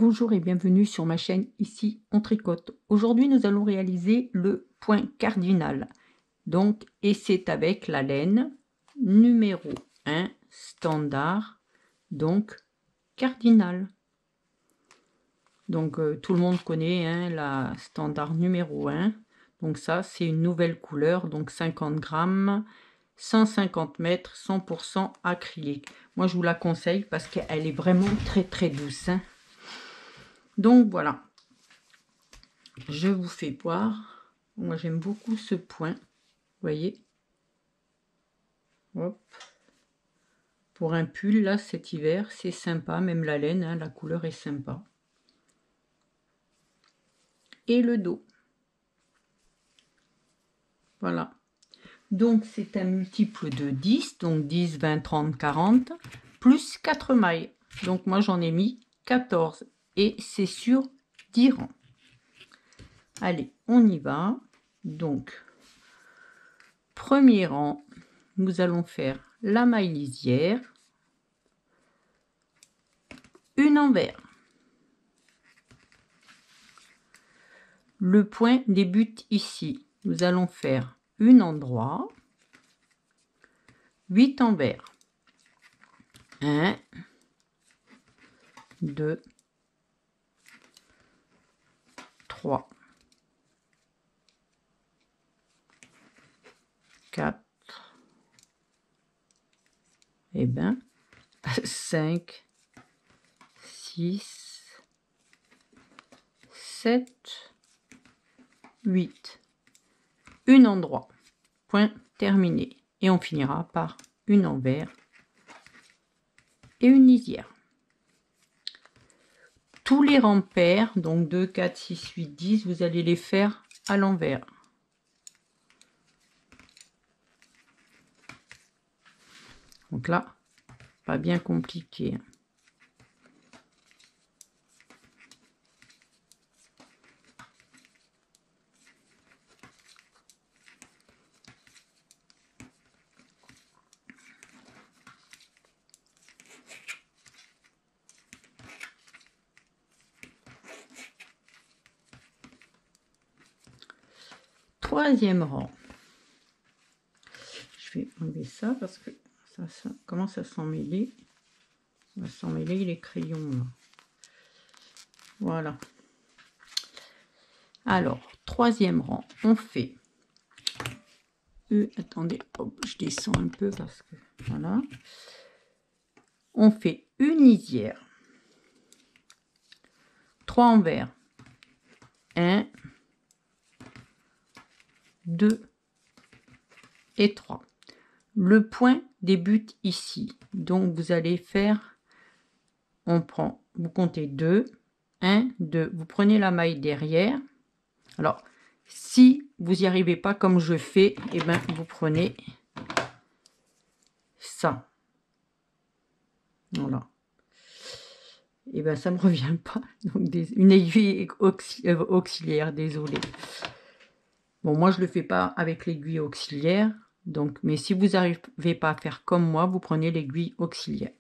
Bonjour et bienvenue sur ma chaîne, ici on tricote. Aujourd'hui nous allons réaliser le point cardinal. Donc, et c'est avec la laine numéro 1 standard, donc cardinal. Donc tout le monde connaît hein, la standard numéro 1. Donc ça c'est une nouvelle couleur, donc 50 grammes, 150 mètres, 100% acrylique. Moi je vous la conseille parce qu'elle est vraiment très douce. Hein. Donc voilà, je vous fais voir. Moi j'aime beaucoup ce point, vous voyez. Hop. Pour un pull là cet hiver, c'est sympa, même la laine, hein, la couleur est sympa. Et le dos. Voilà. Donc c'est un multiple de 10, donc 10, 20, 30, 40, plus 4 mailles. Donc moi j'en ai mis 14 et c'est sur 10 rangs. Allez, on y va. Donc, premier rang, nous allons faire la maille lisière, une envers. Le point débute ici. Nous allons faire une endroit, 8 envers. 1, 2, 3, 4, et ben 5, 6, 7, 8. Une endroit. Point terminé. Et on finira par une envers et une lisière. Tous les rangs pairs, donc 2, 4, 6, 8, 10, vous allez les faire à l'envers. Donc là, pas bien compliqué. Troisième rang. Je vais enlever ça parce que ça commence à s'emmêler. Ça va s'emmêler les crayons. Là. Voilà. Alors, troisième rang, on fait... attendez, hop, je descends un peu parce que... Voilà. On fait une lisière. 3 envers. 1, 2 et 3. Le point débute ici. Donc, vous allez faire... On prend... Vous comptez 2. 1, 2. Vous prenez la maille derrière. Alors, si vous n'y arrivez pas comme je fais, et ben vous prenez ça. Voilà. Et ben ça me revient pas. Donc une aiguille auxiliaire, désolé. Bon, moi je le fais pas avec l'aiguille auxiliaire. Donc, mais si vous n'arrivez pas à faire comme moi, vous prenez l'aiguille auxiliaire.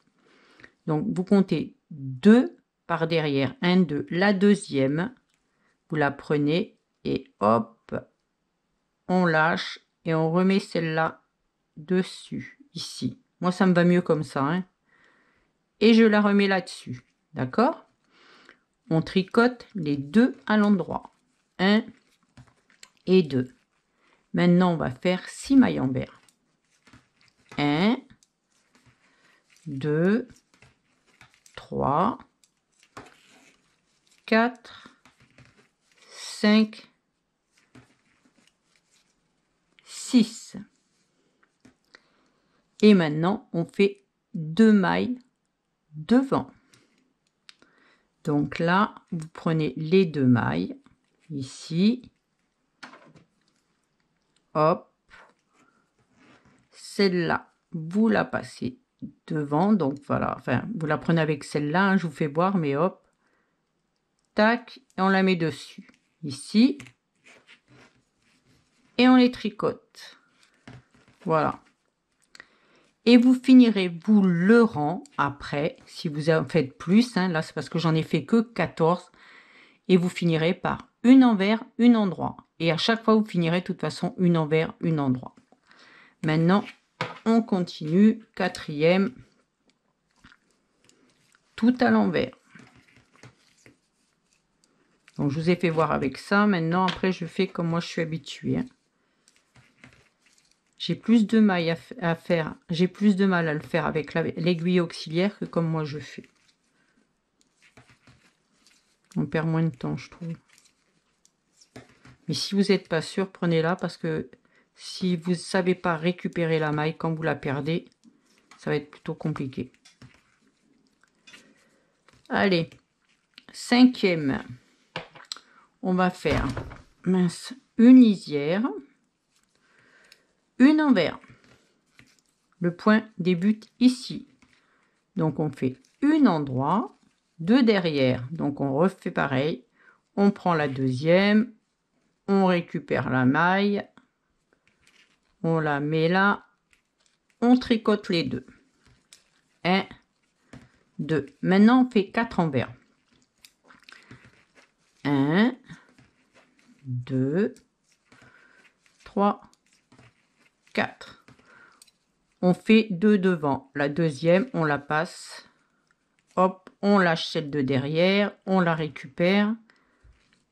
Donc vous comptez 2 par derrière, 1, 2. La deuxième, vous la prenez et hop, on lâche et on remet celle-là dessus, ici. Moi, ça me va mieux comme ça. Hein. Et je la remets là-dessus. D'accord? On tricote les deux à l'endroit. 1 et 2. Maintenant, on va faire 6 mailles envers. 1, 2, 3, 4, 5, 6. Et maintenant, on fait 2 mailles devant. Donc là, vous prenez les 2 mailles, ici. Hop. Celle-là, vous la passez devant. Donc voilà, enfin, vous la prenez avec celle-là, hein, je vous fais voir, mais hop. Tac, et on la met dessus. Ici. Et on les tricote. Voilà. Et vous finirez, vous, le rang après, si vous en faites plus, hein, là c'est parce que j'en ai fait que 14, et vous finirez par une envers, une endroit. Et à chaque fois, vous finirez de toute façon une envers, une endroit. Maintenant, on continue, quatrième, tout à l'envers. Donc, je vous ai fait voir avec ça. Maintenant, après, je fais comme moi, je suis habituée. Hein. J'ai plus de mailles à faire. J'ai plus de mal à le faire avec l'aiguille auxiliaire que comme moi je fais. On perd moins de temps, je trouve. Mais si vous n'êtes pas sûr, prenez-la parce que si vous ne savez pas récupérer la maille quand vous la perdez, ça va être plutôt compliqué. Allez, cinquième, on va faire une lisière, une envers. Le point débute ici. Donc on fait une endroit, deux derrière. Donc on refait pareil. On prend la deuxième, on récupère la maille, on la met là, on tricote les deux. 1, 2. Maintenant on fait 4 envers. 1, 2, 3, 4. On fait 2 devant. La deuxième, on la passe. Hop, on lâche celle de derrière, on la récupère.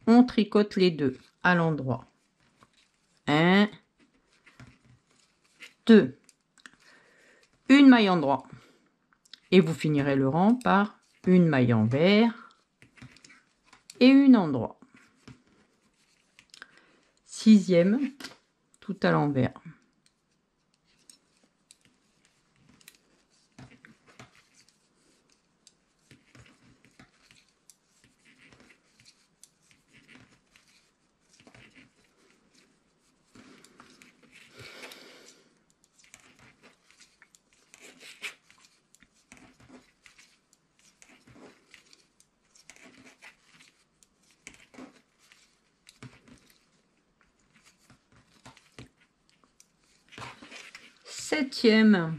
On tricote les deux à l'endroit. 1, 2. Une maille endroit. Et vous finirez le rang par une maille envers et une endroit. Sixième, tout à l'envers. Septième,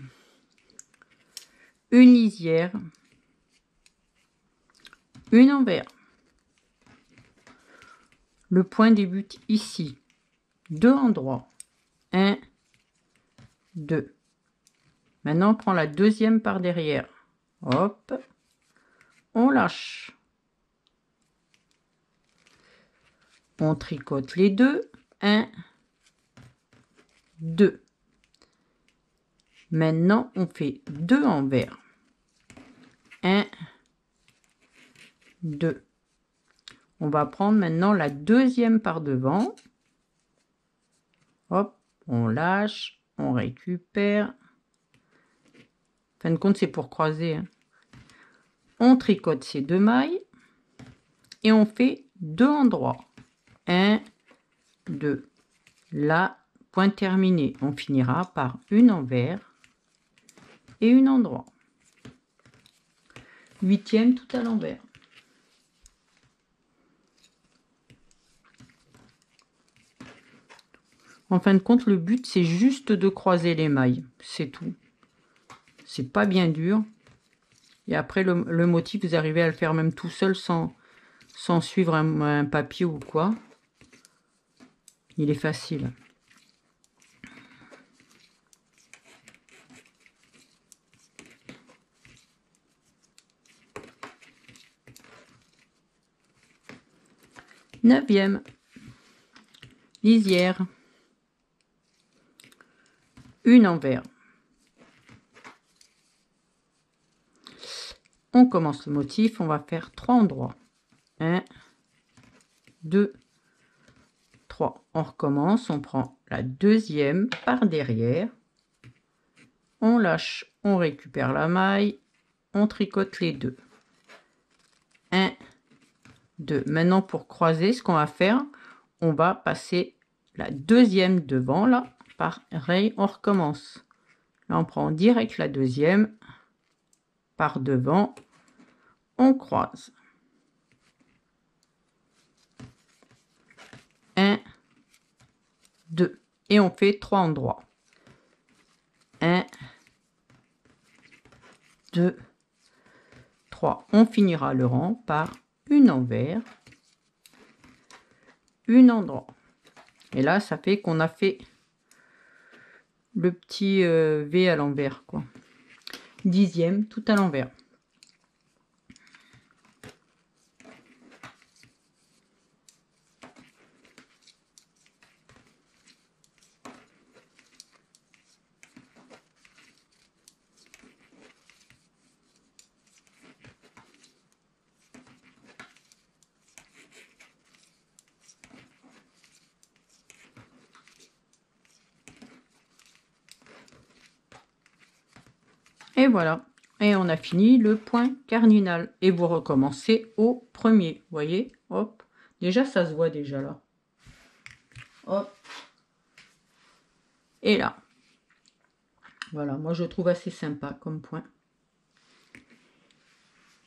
une lisière, une envers. Le point débute ici. 2 endroits. 1, 2. Maintenant, on prend la deuxième par derrière. Hop, on lâche. On tricote les deux. 1, 2. Maintenant, on fait 2 envers. 1, 2. On va prendre maintenant la deuxième par devant. Hop, on lâche, on récupère. En fin de compte, c'est pour croiser. Hein. On tricote ces 2 mailles et on fait 2 endroits. 1, 2. Là, point terminé. On finira par une envers et une endroit. Huitième, tout à l'envers. En fin de compte, le but, c'est juste de croiser les mailles. C'est tout. C'est pas bien dur. Et après, le motif, vous arrivez à le faire même tout seul sans suivre un papier ou quoi. Il est facile. Neuvième, lisière, une envers. On commence le motif, on va faire 3 endroits. 1, 2, 3. On recommence, on prend la deuxième par derrière. On lâche, on récupère la maille, on tricote les deux. 1, 2. Maintenant, pour croiser, ce qu'on va faire, on va passer la deuxième devant, là. Pareil, on recommence. Là, on prend direct la deuxième par devant. On croise. 1, 2. Et on fait 3 endroits. 1, 2, 3. On finira le rang par une envers, une endroit. Et là, ça fait qu'on a fait le petit V à l'envers, quoi. 10e tout à l'envers. Et voilà. Et on a fini le point cardinal. Et vous recommencez au premier. Vous voyez? Hop. Déjà, ça se voit déjà là. Hop. Et là. Voilà, moi je trouve assez sympa comme point.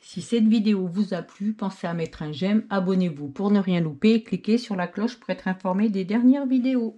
Si cette vidéo vous a plu, pensez à mettre un j'aime, abonnez-vous pour ne rien louper et cliquez sur la cloche pour être informé des dernières vidéos.